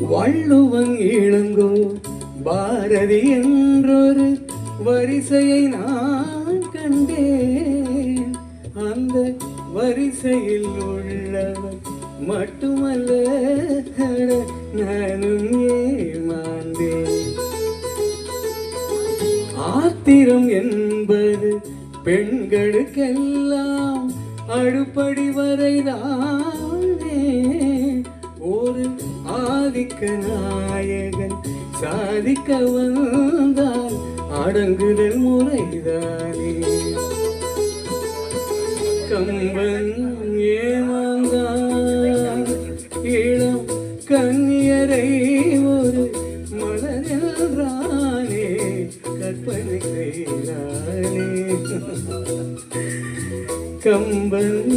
வள்ளுவன் இளங்கோ பாரதி என்றொரு வரிசையை நான் கண்டேன். அந்த வரிசையில் உள்ளவர் மட்டுமல்ல நானும் ஏமாந்தேன். ஆத்திரம் என்பது பெண்களுக்கெல்லாம் அடுப்படி வரைதானே. ஒரு ஆதிக்க நாயகன் சாதிக்க வந்தால் அடங்குதல் முறைதானே. கம்பன் ஏமாந்தான் இளம் கன்னியரை ஒரு மலரானே கற்பனை செய்தானே. கம்பன்